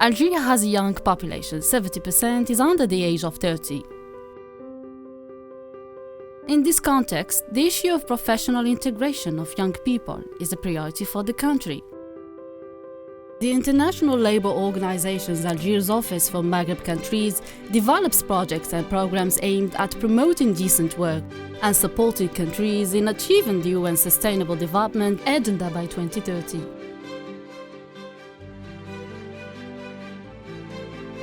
Algeria has a young population, 70% is under the age of 30. In this context, the issue of professional integration of young people is a priority for the country. The International Labour Organization's Algiers Office for Maghreb countries develops projects and programs aimed at promoting decent work and supporting countries in achieving the UN Sustainable Development Agenda by 2030.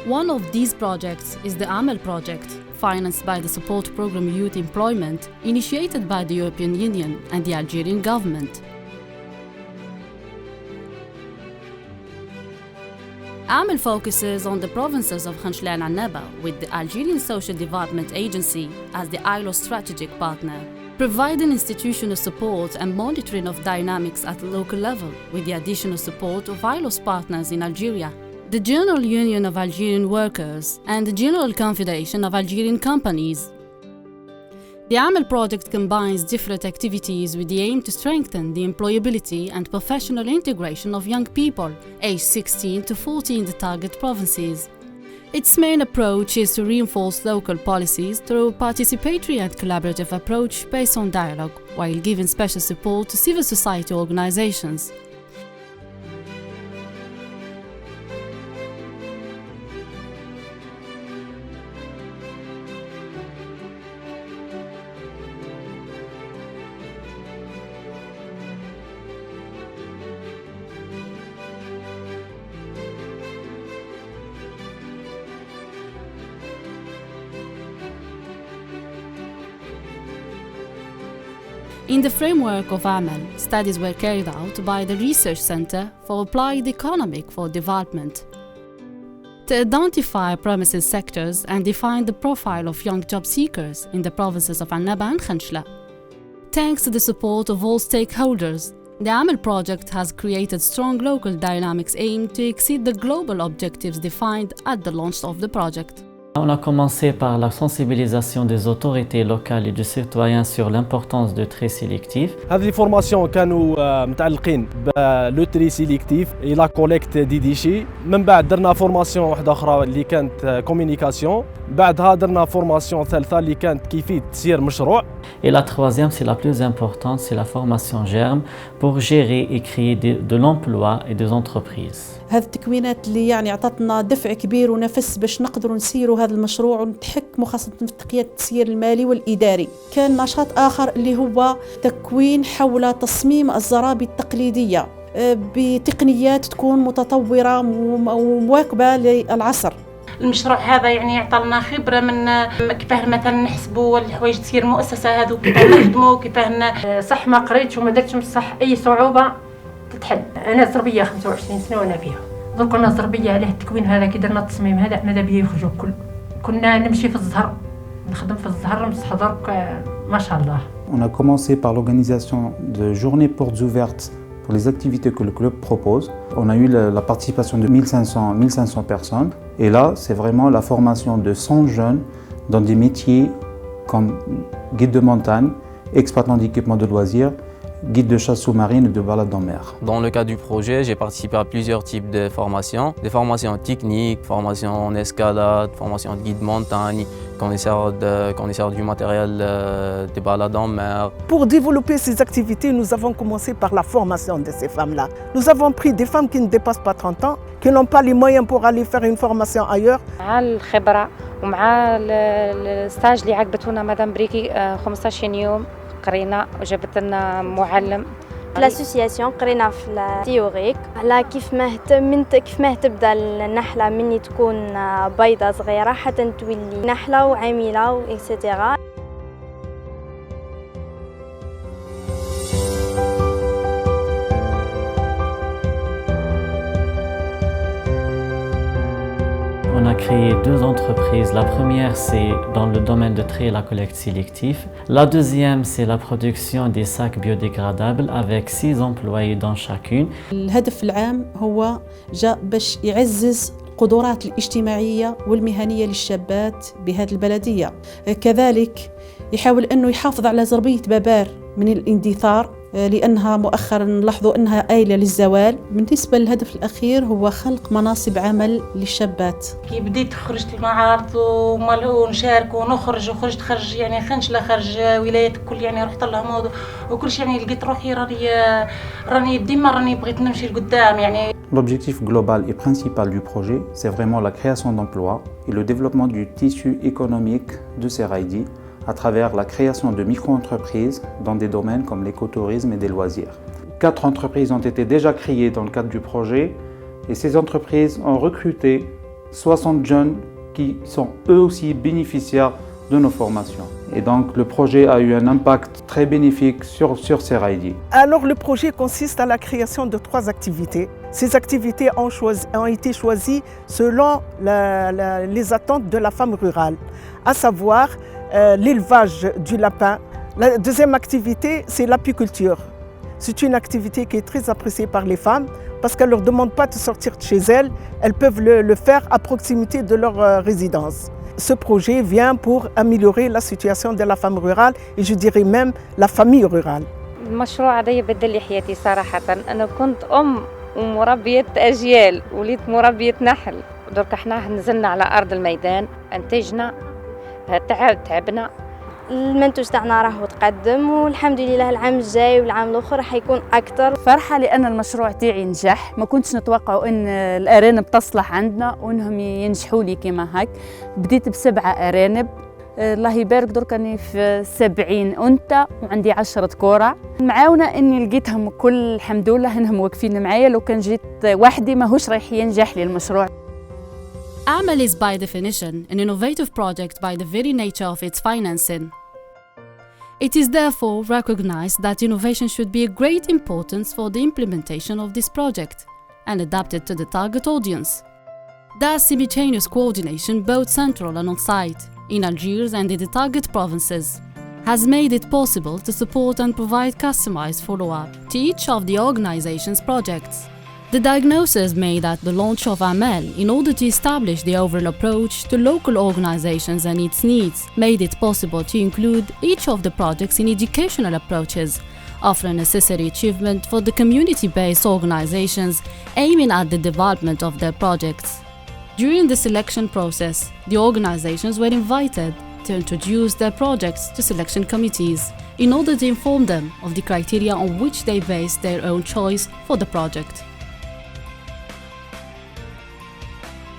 One of these projects is the AMEL project, financed by the Support Programme Youth Employment, initiated by the European Union and the Algerian government. AMEL focuses on the provinces of Khanchla and Annaba, with the Algerian Social Development Agency as the ILO strategic partner, providing institutional support and monitoring of dynamics at the local level, with the additional support of ILO's partners in Algeria, the General Union of Algerian Workers and the General Confederation of Algerian Companies. The AMEL project combines different activities with the aim to strengthen the employability and professional integration of young people aged 16 to 40 in the target provinces. Its main approach is to reinforce local policies through a participatory and collaborative approach based on dialogue, while giving special support to civil society organizations. In the framework of AMEL, studies were carried out by the Research Center for Applied Economic for Development to identify promising sectors and define the profile of young job seekers in the provinces of Annaba and Khanchla. Thanks to the support of all stakeholders, the AMEL project has created strong local dynamics aimed to exceed the global objectives defined at the launch of the project. On a commencé par la sensibilisation des autorités locales et des citoyens sur l'importance de tri sélectif. هذه الفورماسيون كانوا متعلقين بالو تري سيليكتيف et la collecte des déchets. من بعد درنا فورماسيون واحدة أخرى اللي كانت كوميونيكاسيون. بعدها درنا فورماسيون ثالثة اللي كانت كيفية تسيير مشروع. Et la troisième, c'est la plus importante, c'est la formation GERM pour gérer et créer de l'emploi et des entreprises. هذه التكوينات اللي يعني عطتنا دفع كبير ونفس باش نقدروا نسيروا هذا المشروع ونتحكموا خاصة في تقنية التسيير المالي والإداري. كان نشاط آخر اللي هو تكوين حول تصميم الزرابي التقليدية بتقنيات تكون متطورة ومواكبة للعصر. المشروع هذا يعني يعطى لنا خبرة من كيفاه مثلا نحسبوا الحوايج تسير المؤسسة هذو كيفاه نخدموا كيفاه صح ما قريتش وما درتش صح أي صعوبة تتحل. أنا زربية 25 سنة وأنا فيها. درك أنا زربية عليه التكوين هذا كي درنا التصميم هذا ماذا بيه يخرجوا الكل. كنا نمشي في الزهر نخدم في الزهر نمسح درك ما شاء الله. On a commencé par l'organisation de journées portes ouvertes pour les activités que le club propose. On a eu la participation de 1500 personnes. Et là, c'est vraiment la formation de 100 jeunes dans des métiers comme guide de montagne, exploitant d'équipements de loisirs, guide de chasse sous-marine et de balade en mer. Dans le cadre du projet, j'ai participé à plusieurs types de formations. Des formations techniques, formations en escalade, formations de guide montagne, connaisseur du matériel de balade en mer. Pour développer ces activités, nous avons commencé par la formation de ces femmes-là. Nous avons pris des femmes qui ne dépassent pas 30 ans, qui n'ont pas les moyens pour aller faire une formation ailleurs. ومع الستاج اللي عقبتونا مدام بريكي 15 يوم قرينا وجابت لنا معلم. الاسوسياسيون قرينا في التيوريك على كيف ما تبدا النحله مني تكون بيضه صغيره حتى تولي نحله وعميله واكسترا. On a créé deux entreprises. La première, c'est dans le domaine de tri et la collecte sélective. La deuxième, c'est la production des sacs biodégradables avec 6 employés dans chacune. الهدف العام هو جاء باش يعزز القدرات الاجتماعية والمهنية للشابات بهذه البلدية. كذلك يحاول أنه يحافظ على زربية بابار من الاندثار لأنها مؤخرا نلاحظوا أنها آيلة للزوال. بالنسبة للهدف الأخير هو خلق مناصب عمل للشابات. كي بديت خرجت المعارض ونشارك ونخرج وخرجت خرج يعني خرج ولايات الكل يعني رحت لهم وكل شيء يعني لقيت روحي راني ديما بغيت نمشي لقدام يعني. L'objectif global et principal du projet, c'est vraiment la création d'emplois et le développement du tissu économique de Seraidi à travers la création de micro-entreprises dans des domaines comme l'écotourisme et des loisirs. 4 entreprises ont été déjà créées dans le cadre du projet et ces entreprises ont recruté 60 jeunes qui sont eux aussi bénéficiaires de nos formations. Et donc le projet a eu un impact très bénéfique sur Seraidi. Alors le projet consiste à la création de 3 activités. Ces activités ont été choisies selon les attentes de la femme rurale, à savoir l'élevage du lapin. La deuxième activité, c'est l'apiculture. C'est une activité qui est très appréciée par les femmes parce qu'elles ne leur demandent pas de sortir de chez elles, elles peuvent le faire à proximité de leur résidence. Ce projet vient pour améliorer la situation de la femme rurale et je dirais même la famille rurale. المشروع هذا يبدل لي حياتي صراحة. أنا كنت ومربية أجيال وليت مربية نحل. درك احنا نزلنا على أرض الميدان انتجنا تعبنا. المنتوج تاعنا راهو تقدم والحمد لله العام الجاي والعام الاخر حيكون اكثر. فرحه لان المشروع تاعي نجح. ما كنتش نتوقع ان الارانب تصلح عندنا وانهم ينجحوا لي كما هك. بديت ب7 ارانب الله يبارك درك اني في 70 انثى وعندي 10 كوره. معاونه اني لقيتهم كل الحمد لله انهم واقفين معايا. لو كان جيت وحدي ماهوش رايح ينجح لي المشروع. AMEL is by definition an innovative project by the very nature of its financing. It is therefore recognized that innovation should be of great importance for the implementation of this project and adapted to the target audience. Thus, simultaneous coordination both central and on-site in Algiers and in the target provinces has made it possible to support and provide customized follow-up to each of the organization's projects. The diagnosis made at the launch of AMEL in order to establish the overall approach to local organizations and its needs made it possible to include each of the projects in educational approaches, offering a necessary achievement for the community-based organizations aiming at the development of their projects. During the selection process, the organizations were invited to introduce their projects to selection committees in order to inform them of the criteria on which they based their own choice for the project.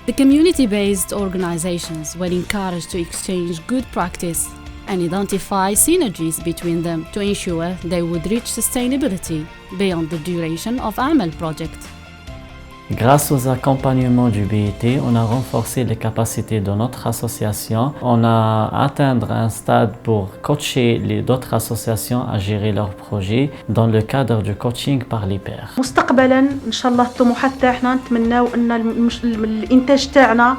The community-based organizations were encouraged to exchange good practice and identify synergies between them to ensure they would reach sustainability beyond the duration of AMEL project. Grâce aux accompagnements du BIT, on a renforcé les capacités de notre association. On a atteint un stade pour coacher d'autres associations à gérer leurs projets dans le cadre du coaching par les pairs. مستقبلا ان شاء الله الطموحات تاعنا نتمناو ان الانتاج تاعنا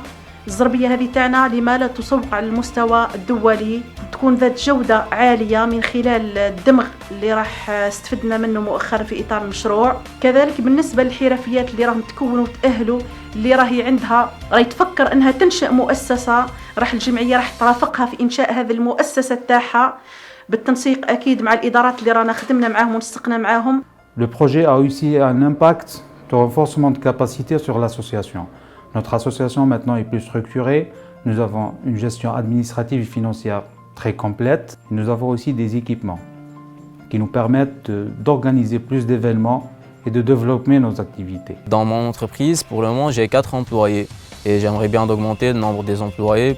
الزربيه هذه تاعنا لما لا تسوق على المستوى الدولي تكون ذات جوده عاليه من خلال الدمغ اللي راح استفدنا منه مؤخرا في اطار المشروع. كذلك بالنسبه للحرفيات اللي راهم تكونوا وتاهلوا اللي راهي عندها راهي تفكر انها تنشئ مؤسسه راح الجمعيه راح ترافقها في انشاء هذه المؤسسه تاعها بالتنسيق اكيد مع الادارات اللي رانا خدمنا معاهم ونسقنا معاهم. Le projet a aussi un impact de renforcement de capacité sur l'association. Notre association maintenant est plus structurée, nous avons une gestion administrative et financière très complète. Nous avons aussi des équipements qui nous permettent d'organiser plus d'événements et de développer nos activités. Dans mon entreprise, pour le moment, j'ai 4 employés et j'aimerais bien augmenter le nombre des employés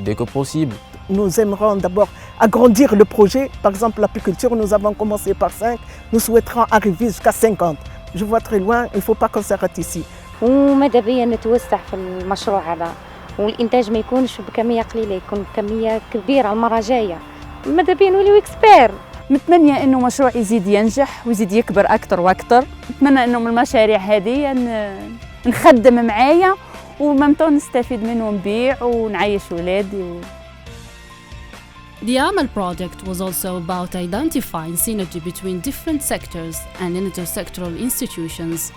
dès que possible. Nous aimerions d'abord agrandir le projet. Par exemple, l'apiculture, nous avons commencé par 5, nous souhaiterons arriver jusqu'à 50. Je vois très loin, il ne faut pas qu'on s'arrête ici. وماذا بيا نتوسع في المشروع هذا والإنتاج ما يكونش بكمية قليلة يكون بكمية كبيرة المرة جاية. ماذا بيا نوليو إكسبير. متمنية إنه مشروع يزيد ينجح ويزيد يكبر أكتر وأكتر. نتمنى إنه من المشاريع هذه نخدم معايا وممتع نستفيد منه ونبيع ونعيش ولادي. The AMEL project was also about identifying synergy between different sectors and intersectoral institutions.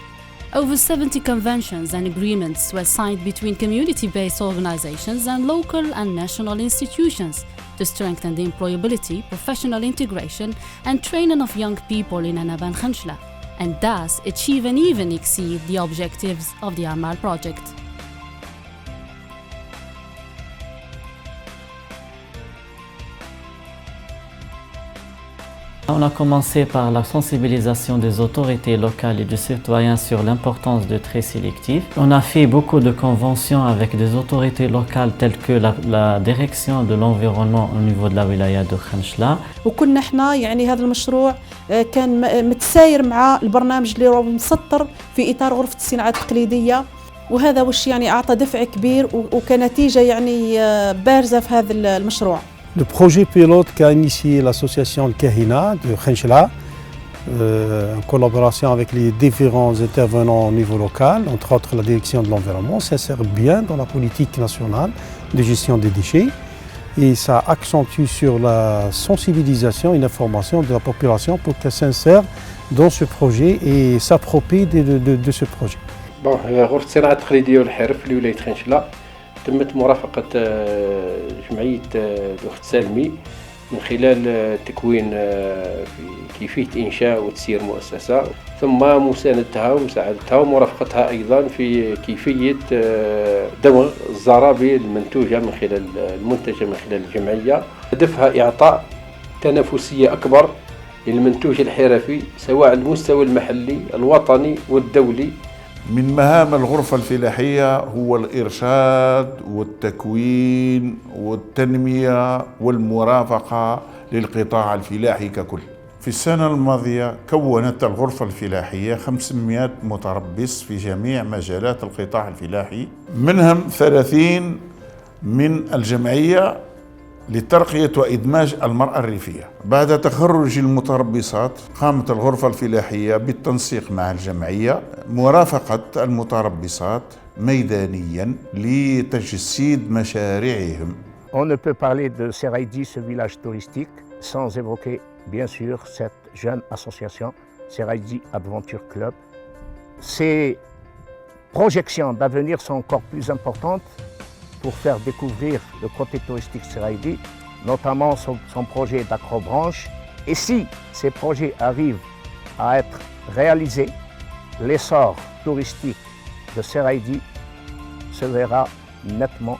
Over 70 conventions and agreements were signed between community-based organizations and local and national institutions, to strengthen the employability, professional integration and training of young people in Annaba and Khanchla, and thus achieve and even exceed the objectives of the Amal project. On a commencé par la sensibilisation des autorités locales et des citoyens sur l'importance de tri sélectif. On a fait beaucoup de conventions avec des autorités locales telles que la direction de l'environnement au niveau de la wilaya de Khanchla. وكنا احنا يعني هذا المشروع كان متساير مع البرنامج اللي هو مسطر في اطار غرفة الصناعات التقليدية، وهذا وش يعني اعطى دفع كبير وكنتيجة يعني بارزة في هذا المشروع. Le projet pilote qu'a initié l'association Al Kahina de Khanchla, en collaboration avec les différents intervenants au niveau local, entre autres la direction de l'environnement, s'insère bien dans la politique nationale de gestion des déchets et ça accentue sur la sensibilisation et l'information de la population pour qu'elle s'insère dans ce projet et s'approprie de ce projet. Bon, غرفة الصناعة التقليدية والحرف لولاية خنشلة تمت مرافقة جمعية الأخت سالمي من خلال تكوين في كيفية إنشاء وتسيير مؤسسة، ثم مساندتها ومساعدتها ومرافقتها أيضا في كيفية دمغ الزرابي المنتوجة من خلال الجمعية. هدفها إعطاء تنافسية أكبر للمنتوج الحرفي سواء على المستوى المحلي الوطني والدولي. من مهام الغرفة الفلاحية هو الإرشاد والتكوين والتنمية والمرافقة للقطاع الفلاحي ككل. في السنة الماضية كونت الغرفة الفلاحية 500 متربص في جميع مجالات القطاع الفلاحي، منهم 30 من الجمعية لترقية وإدماج المرأة الريفية. بعد تخرج المتربصات قامت الغرفة الفلاحية بالتنسيق مع الجمعية مرافقة المتربصات ميدانيا لتجسيد مشاريعهم. On ne peut parler de Seraidi, ce village touristique, sans évoquer bien sûr cette jeune association Seraidi Adventure Club. Ces projections d'avenir sont encore plus importantes pour faire découvrir le côté touristique Seraidi, notamment son projet d'acrobranche. Et si ces projets arrivent à être réalisés, l'essor touristique de Seraidi se verra nettement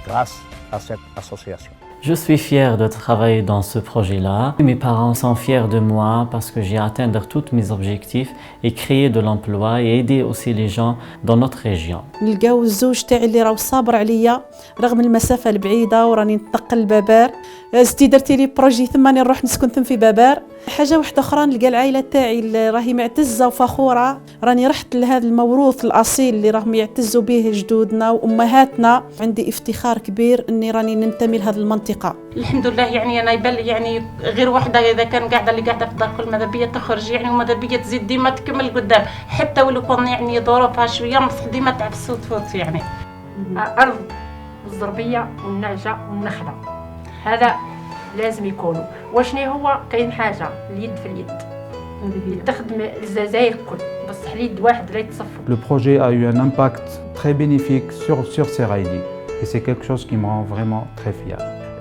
grâce à cette association. Je suis fier de travailler dans ce projet-là. Mes parents sont fiers de moi parce que j'ai atteint tous mes objectifs et créer de l'emploi et aider aussi les gens dans notre région. نلقاو الزوج تاعي اللي راهو صابر عليا رغم المسافة البعيدة وراني نتنقل لبابار، زدتي درتي لي بروجي ثم راني نروح نسكن ثم في بابار. حاجة واحدة أخرى نلقى العائلة تاعي اللي راهي معتزة وفخورة، راني رحت لهذا الموروث الأصيل اللي راهم يعتزوا به جدودنا وأمهاتنا. عندي افتخار كبير إني راني ننتمي لهذه المنطقة. الحمد لله يعني أنا يبان يعني غير واحدة إذا كان قاعدة في الدار كل ماذا بيا تخرج يعني وماذا بيا تزيد ديما تكمل قدام، حتى ولو كون يعني ظروفها شوية بصح ديما تعبس وتفوت يعني. أرض الزربية والنعجة والنخلة هذا لازم يكونوا. وشنو هو كاين حاجة اليد في اليد تخدم الجزائر كل بصح اليد واحد لا يتصفوا. Le projet a eu un impact très bénéfique sur Seraidi et c'est quelque chose qui me rend vraiment très fier.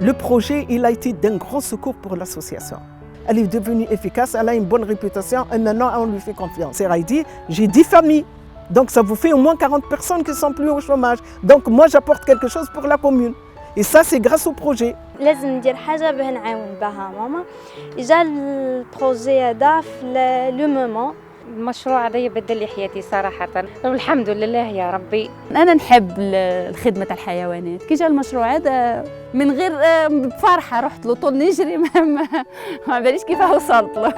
Le projet il a été d'un grand secours pour l'association. Elle est devenue efficace, elle a une bonne réputation et maintenant on lui fait confiance. Seraidi, j'ai 10 familles, donc ça vous fait au moins 40 personnes qui ne sont plus au chômage. Donc moi j'apporte quelque chose pour la commune. Et ça c'est grâce au projet. لازم ندير حاجة باه نعاون بها ماما. جا البروجي هذا في لو مومون. المشروع هذا يبدل لي حياتي صراحة، والحمد لله يا ربي. أنا نحب خدمة الحيوانات، كي جا المشروع هذا من غير بفرحة رحت له طول نجري ما باليش كيف وصلت له.